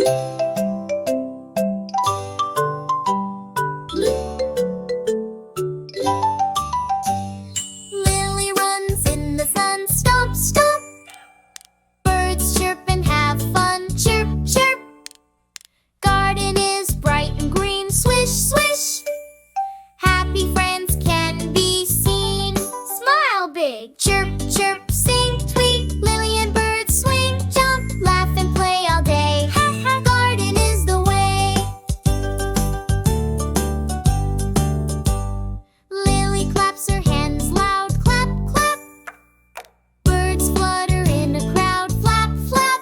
Lily runs in the sun, stomp, stomp. Birds chirp and have fun, chirp, chirp. Garden is bright and green, swish, swish. Happy friends can be seen. Smile big, chirp, chirp, sing, tweet. Lily and birds swing, jump, laugh and play all day. Ha ha, garden is the way. Lily claps her hands loud, clap, clap. Birds flutter in a crowd, flap, flap.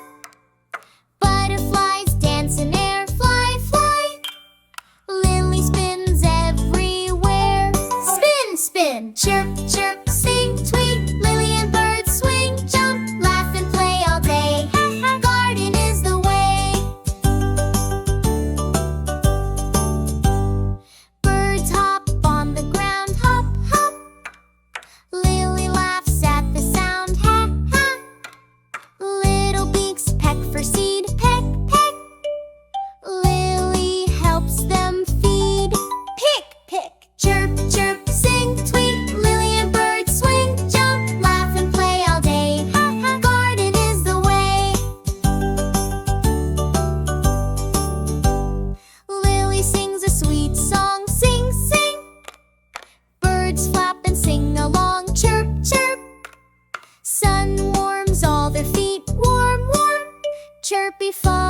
Butterflies dance in air, fly, fly. Lily spins everywhere. Spin, spin, chirp, chirp, sing, tweet. Lily and birds swing, jump, laugh and play all day. Ha ha, garden is the way. Birds hop on the ground, hop, hop. Lily laughs at the sound, ha ha. Little beaks peck for seed, peck, peck. Lily helps them feed. Pick, pick, chirp, chirp, sing, tweet. Lily and birds swing, jump, laugh and play all day. Ha ha, garden is the way. Lily sings a sweet song, sing, sing. Birds flap and sing along, chirp, chirp. Sun warms all their feet, warm, warm. Chirpy fun.